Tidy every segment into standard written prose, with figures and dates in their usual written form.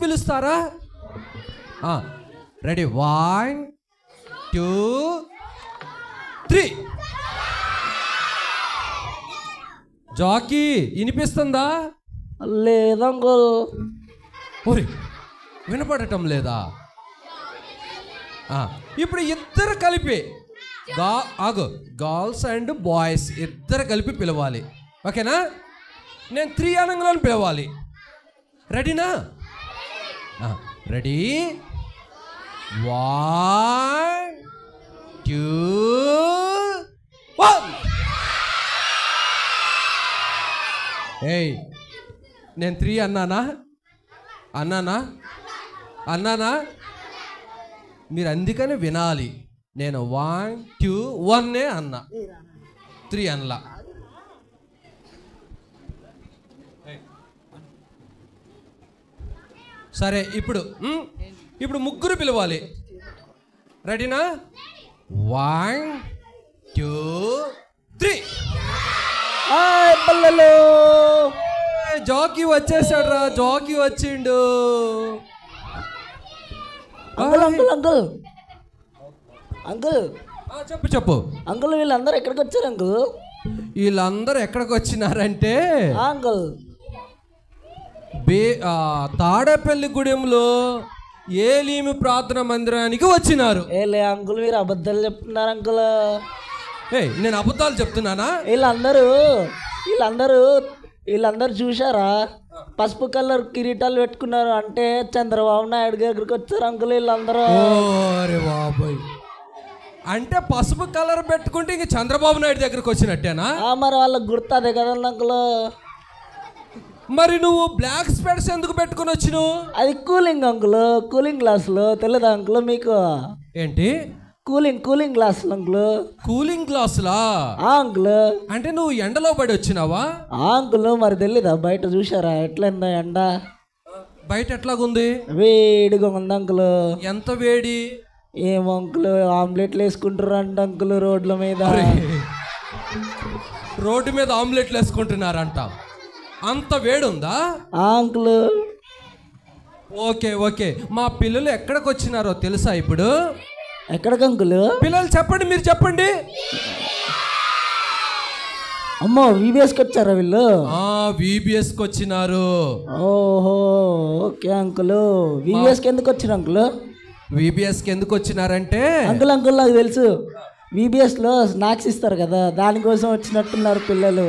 పిలుస్తారా? Ready, 1 2 3. Jackie వినిపిస్తుందా? లేదు అంకుల్. ఓరి, వినపడటం లేదా? ఇప్పుడు ఇద్దరు కలిపి గర్ల్స్ అండ్ బాయ్స్ ఇద్దరు కలిపి పిలవాలి, ఓకేనా? నేను 3 అనంగానే పిలవాలి. రెడీనా? రెడీ, 1 2 1. ఏయ్, నేను 3 అన్నానా? మీరు అందుకనే వినాలి. నేను 1 2 1 అన్నా, 3 అనలా. సరే, ఇప్పుడు ముగ్గురు పిలవాలి. రెడీనా? 1 2 3. జాకీ వచ్చేసాడు రా, జాకీ వచ్చిండు. అంకుల్ అంకుల్ అంకుల్ అంకుల్ చెప్పు అంకుల్, వీళ్ళందరూ ఎక్కడికి వచ్చారు అంకుల్? వీళ్ళందరూ ఎక్కడికి వచ్చినారంటే అంకుల్ తాడేపల్లి గూడెంలో ఏలీము ప్రార్థన మందిరానికి వచ్చినారు. ఏలే అంకుల్, మీరు అబద్ధాలు చెప్తున్నారు అంకుల్. నేను అబద్ధాలు చెప్తున్నానా? వీళ్ళందరూ చూసారా? పసుపు కలర్ కిరీటాలు పెట్టుకున్నారు, అంటే చంద్రబాబు నాయుడు దగ్గరికి వచ్చారు అంకుల్ వీళ్ళందరూ. బాబాయ్, అంటే పసుపు కలర్ పెట్టుకుంటే ఇంక చంద్రబాబు నాయుడు దగ్గరికి వచ్చినట్టేనా? మరి వాళ్ళకి గుర్తుంది కదా అంకుల్. మరి నువ్వు బ్లాక్ స్పెట్స్ ఎందుకు పెట్టుకుని వచ్చినావు? అది కూలింగ్ అంకుల్, కూలింగ్ గ్లాసులు. తెలియదా అంకుల్ మీకు? ఏంటి కూలింగ్ గ్లాసులు అంకుల్? Cooling గ్లాసులా uncle? అంటే నువ్వు ఎండలో పడి వచ్చినావా అంకుల్? మరి తెలీదా? బయట చూసారా ఎట్లయిందా ఎండ? బయట ఎట్లాగుంది? వేడిగా ఉంది అంకుల్. ఎంత వేడి? ఏమో అంకుల్, ఆమ్లెట్లు వేసుకుంటారు అంట అంకుల్ రోడ్ల మీద. రోడ్డు మీద ఆమ్లెట్లు వేసుకుంటున్నారంట, అంత వేడి ఉందా అంకుల్? ఓకే, మా పిల్లలు ఎక్కడికి వచ్చినారో తెలుసా ఇప్పుడు? ఎక్కడికి అంకుల్? పిల్లలు చెప్పండి, మీరు చెప్పండి. అమ్మో, VBSకి వచ్చారా వీళ్ళు? VBSకి వచ్చినారు. ఓహో, ఓకే అంకుల్. VBSకి ఎందుకు వచ్చారు అంకుల్? VBSకి ఎందుకు వచ్చినారంటే అంకుల్ నాకు తెలుసు, VBSలో స్నాక్స్ ఇస్తారు కదా, దానికోసం వచ్చినట్టున్నారు పిల్లలు.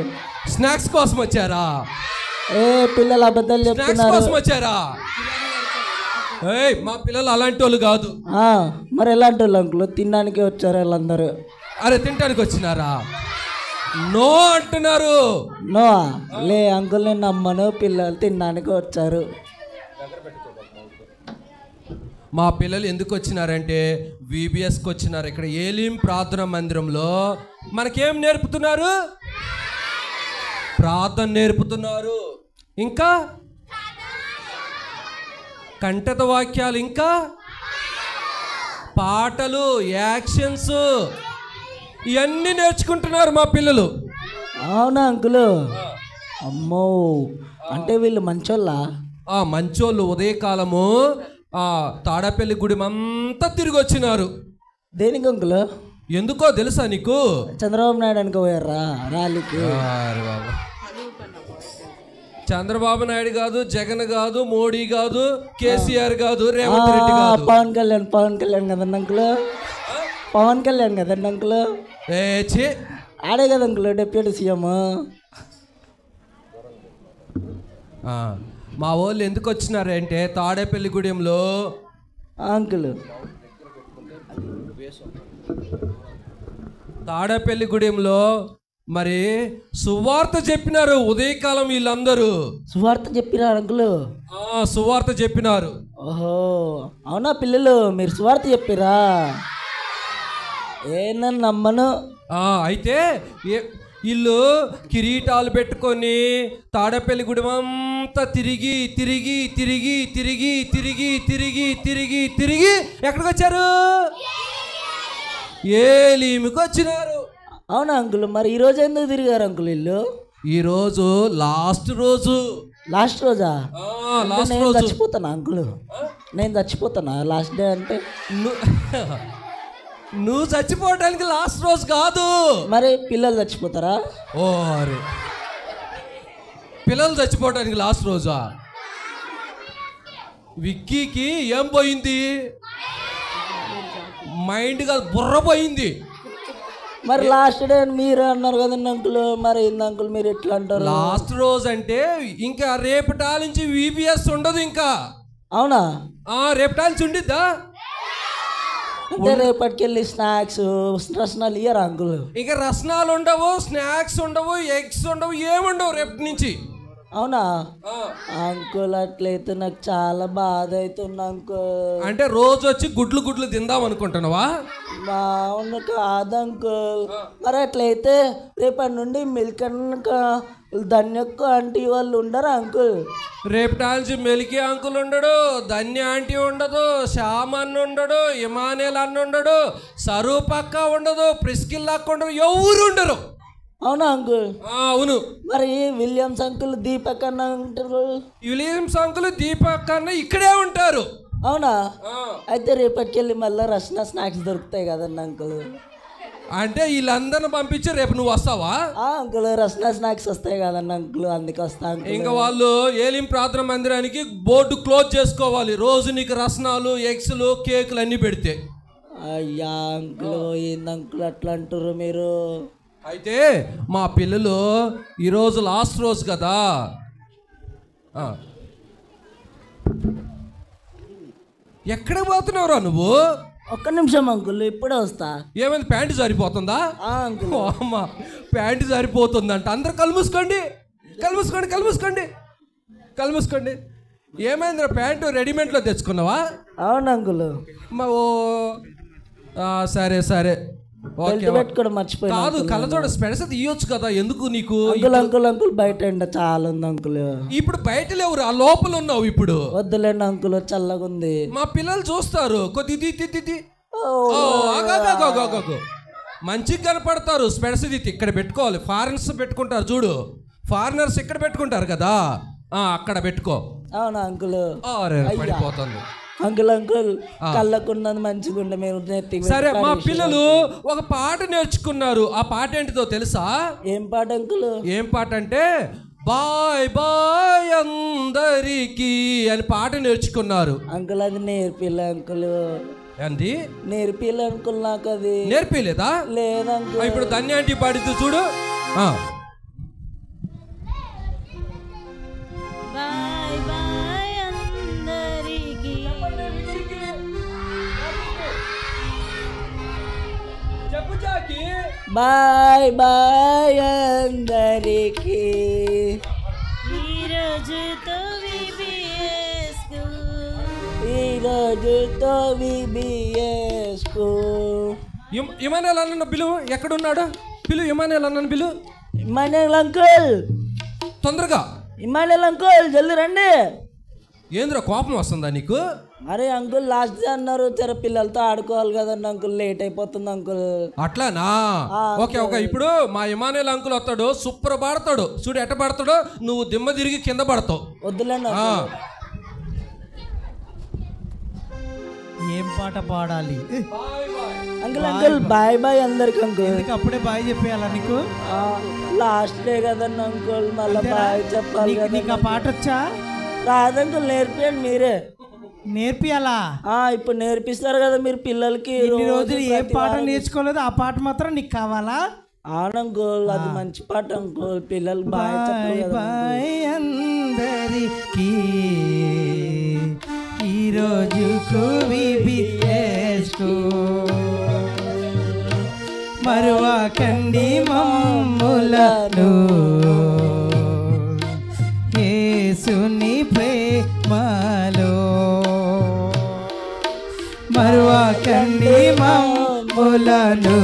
స్నాక్స్ కోసం వచ్చారా? పిల్లలు అబద్ధాలు చెప్తున్నారు. కోసం వచ్చారా? మా పిల్లలు అలాంటి వాళ్ళు కాదు. మరి ఎలాంటి వాళ్ళు అంకుల్? తినడానికి వచ్చారు వీళ్ళందరూ. అరే, తినడానికి వచ్చినారా? నో అంటున్నారు. నో లే అంకుల్, నేను నమ్మను. పిల్లలు తినడానికి వచ్చారు. మా పిల్లలు ఎందుకు వచ్చినారంటే VBSకి వచ్చినారు. ఇక్కడ ఏలీం ప్రార్థన మందిరంలో మనకేం నేర్పుతున్నారు? ప్రార్థన నేర్పుతున్నారు, ఇంకా కంఠత వాక్యాలు, ఇంకా పాటలు, యాక్షన్స్, ఇవన్నీ నేర్చుకుంటున్నారు మా పిల్లలు. అవునా అంకుల్? అమ్మో, అంటే వీళ్ళు మంచోళ్ళా? మంచోళ్ళు. ఉదయకాలము తాడేపల్లి గుడి అంతా తిరిగి వచ్చినారు. దేనికి అంకుల్? ఎందుకో తెలుసా నీకు? చంద్రబాబు నాయుడు అనుకో పోయారా ర్యాలీకి? చంద్రబాబు నాయుడు కాదు, జగన్ కాదు, మోడీ కాదు, కేసీఆర్ కాదు, రేవంత్ రెడ్డి కాదు, పవన్ కళ్యాణ్ కదండి అంకుల్. పవన్ కళ్యాణ్ కదండి అంకుల్. ఆడే కదా అంకుల్ డిప్యూటీ సీఎం. మా వాళ్ళు ఎందుకు వచ్చినారంటే తాడేపల్లి గూడెంలో అంకుల్, తాడేపల్లి గూడెంలో మరి సువార్త చెప్పినారు. ఉదయకాలం వీళ్ళందరూ సువార్త చెప్పినారు అంకుల్? సువార్త చెప్పినారు. ఓహో, అవునా పిల్లలు, మీరు సువార్త చెప్పిరా? నన్ను నమ్మను. అయితే వీళ్ళు కిరీటాలు పెట్టుకొని తాడేపల్లి గుడి అంతా తిరిగి తిరిగి తిరిగి తిరిగి తిరిగి తిరిగి తిరిగి తిరిగి ఎక్కడికి వచ్చారు? ఏలీముకి వచ్చినారు. అవునా అంకుల్? మరి ఈరోజు ఎందుకు తిరిగారు అంకుల్ వీళ్ళు? ఈరోజు లాస్ట్ రోజు. లాస్ట్ రోజా? లాస్ట్ నేను రోజు చచ్చిపోతానా అంకుల్? నేను చచ్చిపోతానా లాస్ట్ డే అంటే? నువ్వు చచ్చిపోవడానికి లాస్ట్ రోజు కాదు. మరి పిల్లలు చచ్చిపోతారా? ఓ అరే, పిల్లలు చచ్చిపోవడానికి లాస్ట్ రోజా? విక్కీకి ఏం పోయింది? మైండ్ కాదు, బుర్ర పోయింది. మరి లాస్ట్ డే మీరు అన్నారు కదండి అంకుల్, మరి ఏంది అంకుల్ మీరు ఎట్లా అంటారు? లాస్ట్ రోజు అంటే ఇంకా రేపటి నుంచి VBS ఉండదు ఇంకా. అవునా? రేపటి నుంచి ఉండిద్దా? అంటే రేపటికెళ్ళి స్నాక్స్ రసనాలు ఇయ్యరా అంకుల్? ఇంకా రసనాలు ఉండవు, స్నాక్స్ ఉండవు, ఎగ్స్ ఉండవు, ఏముండవు రేపటి నుంచి. అవునా అంకుల్? అట్లయితే నాకు చాలా బాధ అవుతుంది అంకుల్. అంటే రోజు వచ్చి గుడ్లు తిందాం అనుకుంటున్నావా? అవును కాదు అంకుల్. మరి అట్లయితే రేపటి నుండి మిల్క్ ధన్యక్క ఆంటీ వాళ్ళు ఉండరా అంకుల్? రేపటి నుంచి మెలికి అంకుల్ ఉండడు, ధన్య ఆంటీ ఉండదు, శ్యామ్ అన్న ఉండడు, ఇమానేల్ అన్న ఉండడు, సరూప్ అక్క ఉండదు, ప్రిస్కిల్ అక్క ఉండదు, ఎవరు ఉండరు. అవునా అంకుల్? అవును. మరి విలియమ్స్ అంకుల్, దీపక్ అన్న ఉంటారు. విలియమ్స్ అంకుల్, దీపక్ అన్న ఇక్కడే ఉంటారు. అవునా? అయితే రేపటికెళ్ళి మళ్ళీ రసన స్నాక్స్ దొరుకుతాయి కదండి అంకుల్. అంటే వీళ్ళందరిని పంపించి రేపు నువ్వు వస్తావా? అంకుల్ రసన స్నాక్స్ వస్తాయి కదండి అంకుల్, అందుకే వస్తా అంకుల్. ఇంకా వాళ్ళు ఏలిం ప్రార్థన మందిరానికి బోర్డు క్లోజ్ చేసుకోవాలి. రోజు నీకు రసనాలు, ఎగ్స్లు, కేకులు అన్నీ పెడితే. అయ్యా అంకుల్, ఏంది అంకుల్ అట్లా అంటారు మీరు? అయితే మా పిల్లలు ఈరోజు లాస్ట్ రోజు కదా, ఎక్కడ పోతున్నావురా నువ్వు? ఒక్క నిమిషం అంకుల్, ఇప్పుడే వస్తా. ఏమైంది, ప్యాంటు సరిపోతుందా? అంకుల్ అమ్మ, ప్యాంటు సరిపోతుందంట. అందరు కళ్ళు మూసుకోండి, కళ్ళు మూసుకోండి, కళ్ళు మూసుకోండి, కళ్ళు మూసుకోండి. ఏమైందిరా, ప్యాంటు రెడీమేడ్లో తెచ్చుకున్నావా? అవును అంకుల్. సరే సరే, పెట్టుకోవడం మర్చిపోయి. కాదు, కళ్ళజోడ స్పెడ్స్ తీయొచ్చు కదా, ఎందుకు నీకు? అంకుల్ అంకుల్ అంకుల్ బయట ఎండ చాలా ఉంది అంకుల్. ఇప్పుడు బయట లేవురా, ఆ లోపల ఉన్నావు ఇప్పుడు. వద్దులేండి అంకుల్, చల్లగా ఉంది. మా పిల్లలు చూస్తారు, మంచిగా కనపడతారు. స్పెడ్స్ దిత్తి ఇక్కడ పెట్టుకోవాలి. ఫారినర్స్ పెట్టుకుంటారు చూడు, ఫారినర్స్ ఇక్కడ పెట్టుకుంటారు కదా, అక్కడ పెట్టుకో. అవునా అంకుల్? పడిపోతుంది అంకుల్. అంకుల్ కళ్ళకున్నది మంచిగా ఉండే మీరు. సరే, మా పిల్లలు ఒక పాట నేర్చుకున్నారు. ఆ పాట ఏంటిదో తెలుసా? ఏం పాట అంకుల్? ఏం పాట అంటే బాయ్ బాయ్ అందరికి అని పాట నేర్చుకున్నారు. అంకుల్ అది నేర్పిలే అంకుల్. ఏంది నేర్పిలే అంకుల్? నాకు అది నేర్పిలేదా? లేదా అంకుల్. ఇప్పుడు ధన్య ఆంటీ పాడిద్దు చూడు. బాయ్ బాయ్ అందరికి, ఈరోజుతో VBS కు. ఇమానేల్ అన్న పిలువు, ఎక్కడున్నాడు? పిలువు ఇమానేల్ అన్న పిలువు. ఇమానేల్ అంకుల్, తొందరగా. ఇమానేల్ అంకుల్ జల్ది రండి. ఏంద్రా, కోపం వస్తుందా నీకు? అరే అంకుల్ లాస్ట్ డే అన్నారు, తెర పిల్లలతో ఆడుకోవాలి కదండి అంకుల్, లేట్ అయిపోతుంది అంకుల్. అట్లానా? Okay okay. ఇప్పుడు మా ఇమానేల్ అంకుల్ వస్తాడు, సూపర్ పాడతాడు చూడు. ఎట్ట పడతాడో, నువ్వు దిమ్మ తిరిగి కింద పడతావు. వద్దులేండి. ఏం పాట పాడాలి అంకుల్? అంకుల్ బాయ్ బాయ్ అందరికి అంకుల్. అప్పుడే బాయ్ చెప్పేయాలా నీకు? లాస్ట్ డే కదండి అంకుల్, మళ్ళీ బాయ్ చెప్పాలి కదా. నీకు ఆ పాట వచ్చా? రాదంకుల్, నేర్పియండి మీరే. నేర్పియాలా? ఇప్పుడు నేర్పిస్తారు కదా మీరు పిల్లలకి. ఇన్ని రోజులు ఏ పాట నేర్చుకోలేదు, ఆ పాట మాత్రం నీకు కావాలా? అవునంకుల్, అది మంచి పాట అంకుల్. పిల్లలు బాయ్ చెప్పాలి. బాయ్ అందరికి ఈరోజుకు VBS కు, మరువకండి మమ్ములను యేసుని ప్రేమలో, మరువకండి మమ్ములను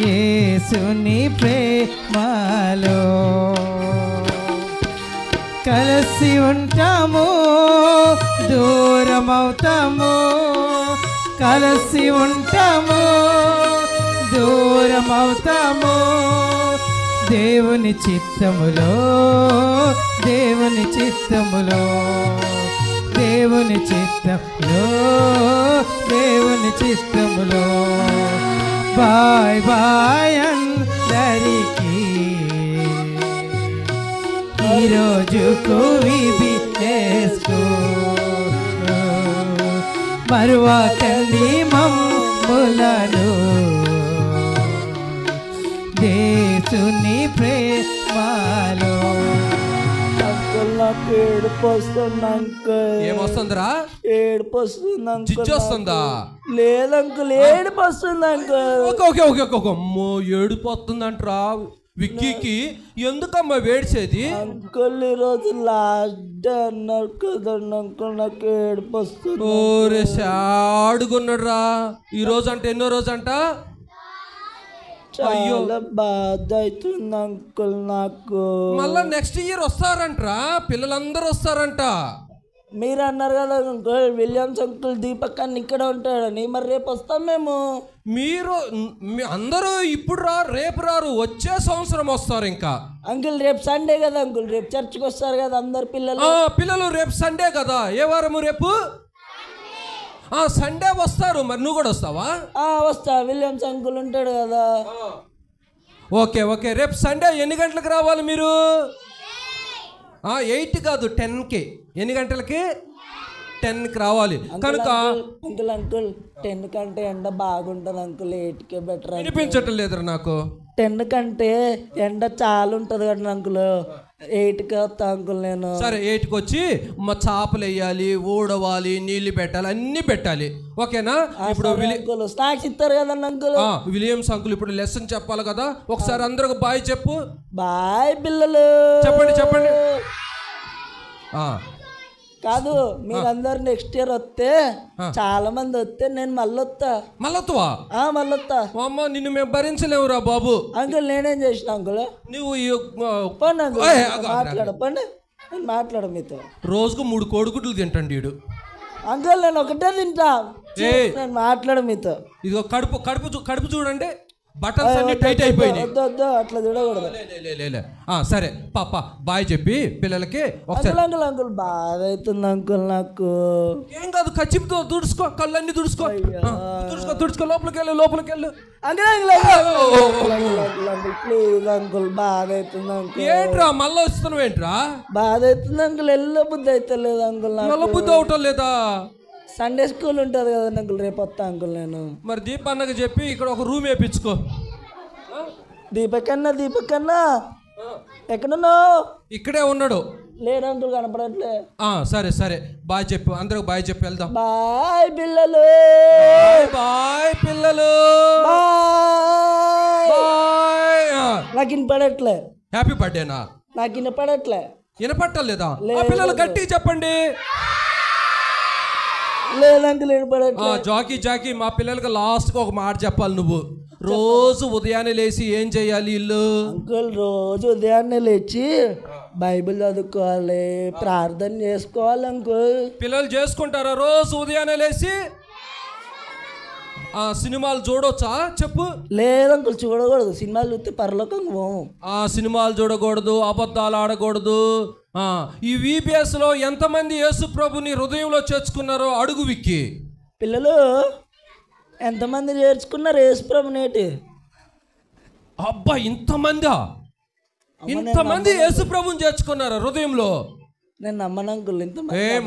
యేసుని ప్రేమలో. కలిసి ఉంటాము, దూరమవుతాము, కలిసి ఉంటాము, దూరమవుతాము, దేవుని చిత్తములో, దేవుని చిత్తములో, దేవుని చిత్తములో, దేవుని చిత్తములో. బాయ్ బాయ్ అందరికీ ఈరోజుకు విబిఎస్కు మరువకండి మమ్ములను దేవుని ప్రేమలో. అంకుల్ నాకు ఏడుపు వస్తుంది అంకుల్. ఏమొస్తుందిరా? ఏడుపు వస్తుంది అంకుల్. చిచ్చు వస్తుందా? లేదు అంకుల్, ఏడుపు వస్తుంది uncle. Okay okay okay okay. అమ్మో ఏడుపు వస్తుందంటరా విక్కీకి. ఎందుకమ్మా వేడిసేది? అంకుల్ ఈరోజు లాస్ట్ డే అన్నారు కదండి అంకుల్, నాకు ఏడుపు వస్తుంది. ఓరే సాడుగున్నాడు రా. ఈ రోజు అంటే ఎన్నో రోజు అంట? చాలా బాధ అవుతుంది అంకుల్ నాకు. మళ్ళా నెక్స్ట్ ఇయర్ వస్తారంటరా, పిల్లలందరూ వస్తారంట. మీరు అన్నారు కదా అంకుల్, విలియమ్స్ అంకుల్ దీపక్ అన్న ఇక్కడ ఉంటాడని. మరి రేపు వస్తాం మేము. మీరు అందరూ ఇప్పుడు రా, రేపు రారు, వచ్చే సంవత్సరం వస్తారు. ఇంకా అంకుల్ రేపు సండే కదా అంకుల్, రేపు చర్చికి వస్తారు కదా అందరు పిల్లలు. పిల్లలు రేపు సండే కదా. ఏ వారము రేపు? సండే వస్తారు. మరి నువ్వు కూడా వస్తావా? వస్తా, విలియమ్స్ అంకుల్ ఉంటాడు కదా. Okay okay. రేపు సండే ఎన్ని గంటలకు రావాలి మీరు? 8 కాదు 10కి. ఎన్ని గంటలకి? 10కి రావాలి. కనుక అంకుల్ అంకుల్ 10 కంటే ఎండ బాగుంటుంది అంకుల్, 8కే బెటర్. వినిపించటం లేదురా నాకు. 10 కంటే ఎండ చాలా ఉంటుంది కదా అంకుల్, 8కి వస్తా అంకుల్ నేను. సరే 8కి వచ్చి మా చేపలు వేయాలి, ఊడవాలి, నీళ్ళు పెట్టాలి, అన్ని పెట్టాలి. ఓకేనా? ఇప్పుడు స్నాక్స్ ఇస్తారు కదండి అంకుల్. విలియమ్స్ అంకుల్ ఇప్పుడు లెసన్ చెప్పాలి కదా. ఒకసారి అందరికి బాయ్ చెప్పు. బాయ్ పిల్లలు. చెప్పండి చెప్పండి. కాదు, మీరందరు నెక్స్ట్ ఇయర్ వస్తే, చాలా మంది వస్తే నేను మళ్ళొత్తా. మళ్ళొత్తావా? మళ్ళొత్తా. అమ్మ నిన్ను మేము భరించలేవురా బాబు. అంకుల్ నేనేం చేసిన అంకుల్? నువ్వు పండి అంకుల్, మాట్లాడపండి, నేను మాట్లాడ మీతో. రోజుకు 3 కోడిగుడ్లు తింటండి వీడు. అంకుల్ నేను ఒకటే తింటా, నేను మాట్లాడ మీతో. ఇదిగో కడుపు కడుపు కడుపు చూడండి, బటన్స్ అన్ని టైట్ అయిపోయినాయి. అట్లా చూడకూడదు. సరే పాప బాయ్ చెప్పి పిల్లలకి ఒకసారి. అంకుల్ అంకుల్ బాధ అవుతుంది అంకుల్ నాకు. ఏం కాదు, కచ్చిపుతో తుడుచుకో, కళ్ళన్నీ తుడుచుకో, తుడుచుకో తుడుచుకో. లోపలికి వెళ్ళు, లోపలికి వెళ్ళు. అంకుల్ ప్లీజ్ అంకుల్, బాధ అవుతుంది అంకుల్. ఏంట్రా మళ్ళీ వస్తున్నావు? ఏంట్రా బాధ అవుతుంది అంకుల్, ఎల్ల బుద్ధి అయితే లేదు అంకుల్. మళ్ళీ బుద్ధి అవటం లేదా? సండే స్కూల్ ఉంటుంది కదా అంకుల్, రేపు వస్తా అంకుల్ నేను. మరి దీప్ అన్నకి చెప్పి ఇక్కడ ఒక రూమ్ వేయించుకో. దీపక్ అన్న ఎక్కడున్నావు? ఇక్కడే ఉన్నాడు. లేడు అంకుల్, కనపడట్లే. సరే సరే బాయ్ చెప్పు, అందరికి బాయ్ చెప్పి వెళ్దాం. బాయ్ పిల్లలు. బాయ్ పిల్లలు. నాకు వినపడట్లే. హ్యాపీ బర్త్డేనా? నాకు వినపడట్లే. వినపట్టలేదా? పిల్లలు గట్టిగా చెప్పండి. లేదంకుల్ వినపడట్లే. జాకీ జాకీ మా పిల్లలకి లాస్ట్గా ఒక మాట చెప్పాలి. నువ్వు రోజు ఉదయాన్నే లేచి ఏం చేయాలి? ఇల్లు అంకుల్ రోజు ఉదయాన్నే లేచి బైబిల్ చదువుకోవాలి, ప్రార్థన చేసుకోవాలి అంకుల్. పిల్లలు చేసుకుంటారా రోజు ఉదయాన్నే లేచి? సినిమాలు చూడొచ్చా చెప్పు? లేదంకుల్ చూడకూడదు, సినిమాలు చూస్తే పరలోకం పోము. సినిమాలు చూడకూడదు, అబద్ధాలు ఆడకూడదు. ఈ VBS లో ఎంతమంది యేసు ప్రభుని హృదయంలో చేర్చుకున్నారో అడుగు విక్కి. పిల్లలు ఎంతమంది చేర్చుకున్నారు యేసు ప్రభునేటి? అబ్బా ఇంతమందా? ఇంతమంది యేసు ప్రభుని చేర్చుకున్నారా హృదయంలో? నేను నమ్మను అంకుల్.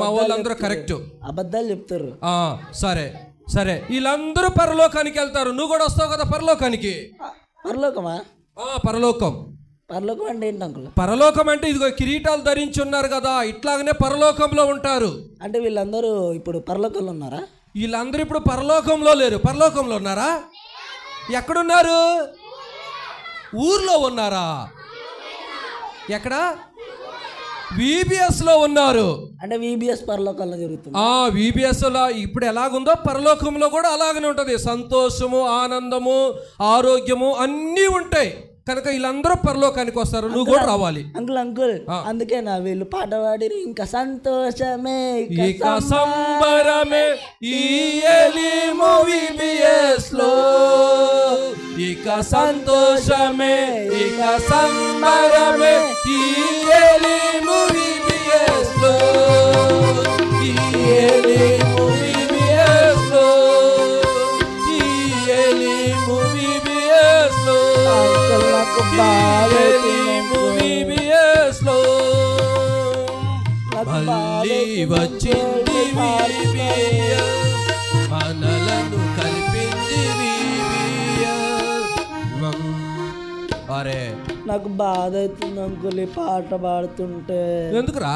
మా వాళ్ళందరూ కరెక్ట్, అబద్ధాలు చెప్తారు. సరే సరే, వీళ్ళందరూ పరలోకానికి వెళ్తారు. నువ్వు కూడా వస్తావు కదా పరలోకానికి. పరలోకమా? పరలోకం. పరలోకం అంటే ఏంటి అంకుల్? పరలోకం అంటే ఇదిగో కిరీటాలు ధరించి ఉన్నారు కదా, ఇట్లాగనే పరలోకంలో ఉంటారు. అంటే వీళ్ళందరూ ఇప్పుడు పరలోకంలో ఉన్నారా? వీళ్ళందరూ ఇప్పుడు పరలోకంలో లేరు. పరలోకంలో ఉన్నారా? ఎక్కడున్నారు? ఊర్లో ఉన్నారా? ఎక్కడ? VBS లో ఉన్నారు. అంటే VBS పరలోకంలో జరుగుతుంది. VBS లో ఇప్పుడు ఎలాగుందో పరలోకంలో కూడా అలాగనే ఉంటుంది. సంతోషము, ఆనందము, ఆరోగ్యము అన్నీ ఉంటాయి. కనుక వీళ్ళందరూ పరలోకానికి వస్తారు, నువ్వు కూడా రావాలి. అంకుల్ అందుకే నా వీళ్ళు పాట పాడిరి ఇంకా సంతోషమే ఇక సంబరమే ఈ ఎలీము VBS లో, ఇక సంతోషమే ఇక సంబరమే ఈ ఎలీము VBS లో, ఈ ఎలీము VBS లో, ఈ ఎలీము VBS లో, అంకుల్ నాకు బాగా ఎలీము VBS లో మళ్ళీ వచ్చింది VBS, మనలను కలిపింది VBS. అరే నాకు బాధ అవుతుంది అంకుల్ ఈ పాట పాడుతుంటే. ఎందుకురా?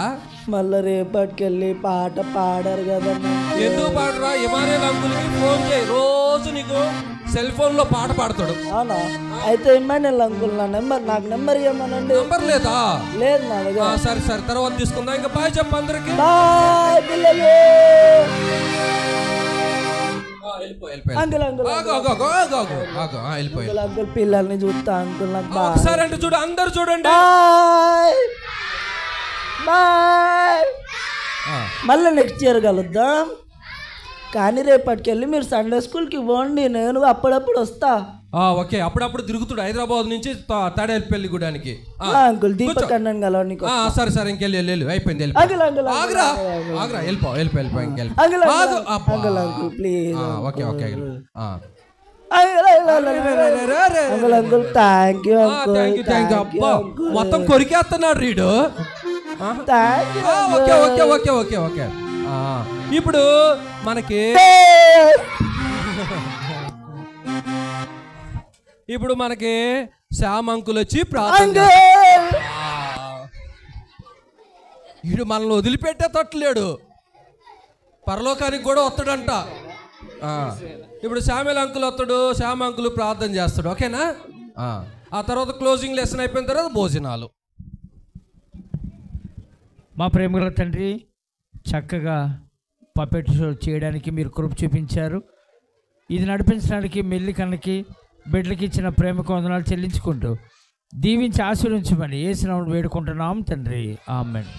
మళ్ళీ రేపటికెళ్ళి పాట పాడారు కదా. ఎందుకు పాడరా? ఇమానుయేల్ అంకుల్కి ఫోన్ చేయి, రోజు నీకు సెల్ ఫోన్ లో పాట పాడతాడు. అవునా? అయితే ఇమానుయేల్ అంకుల్ నా నెంబర్, నాకు నెంబర్ ఇవ్వమనండి. నంబర్ లేదా? లేదు నా దగ్గర. సరే సరే, తర్వాత తీసుకుందాం. ఇంకా బాయ్ చెప్పు అందరికి. బాయ్ పిల్లలు. అంకుల్ అంకుల్ పిల్లల్ని చూస్తా అంకుల్. నాకు బాయ్. ఒకసారి అంటే చూడు, అందరు చూడండి. Bye bye. మళ్ళీ నెక్స్ట్ ఇయర్ కలుద్దాం. కానీ రేపటికెళ్ళి మీరు సండే స్కూల్కి పోండి, నేను అప్పుడప్పుడు వస్తా. ఓకే, అప్పుడప్పుడు తిరుగుతుడు హైదరాబాద్ నుంచి తాడేపల్లి గుడానికి. అంకుల్ దీపక్ అన్నని కలవండి. సరే సరే, ఇంకెళ్ళి అయిపోయింది. అంకుల్ అంకుల్ ఆగ్రా ఆగ్రా, వెళ్ళిపో ఇంకెళ్ళి. Uncle uncle uncle please. Okay okay. Uncle uncle thank you అబ్బా, మొత్తం కొరికేస్తున్నాడు రీడు. Okay okay okay okay okay. ఇప్పుడు మనకి శ్యామ్ అంకుల్ వచ్చి ప్రార్థన, వీడు మనల్ని వదిలిపెట్టే తట్టలేడు, పరలోకానికి కూడా వస్తాడంట. ఇప్పుడు శ్యామేల్ అంకుల్ వస్తాడు, శ్యామ్ అంకుల్ ప్రార్థన చేస్తాడు. ఓకేనా? ఆ తర్వాత క్లోజింగ్ లెసన్ అయిపోయిన తర్వాత భోజనాలు. మా ప్రేమగల తండ్రి, చక్కగా పపెట్ షో చేయడానికి మీరు కృప చూపించారు. ఇది నడిపించడానికి మెల్లికన్నకి బిడ్డలకి ఇచ్చిన ప్రేమకు వందనాలు చెల్లించుకుంటూ దీవించి ఆశీర్వించమని యేసు నామమున వేడుకుంటున్నాం తండ్రి. ఆమేన్.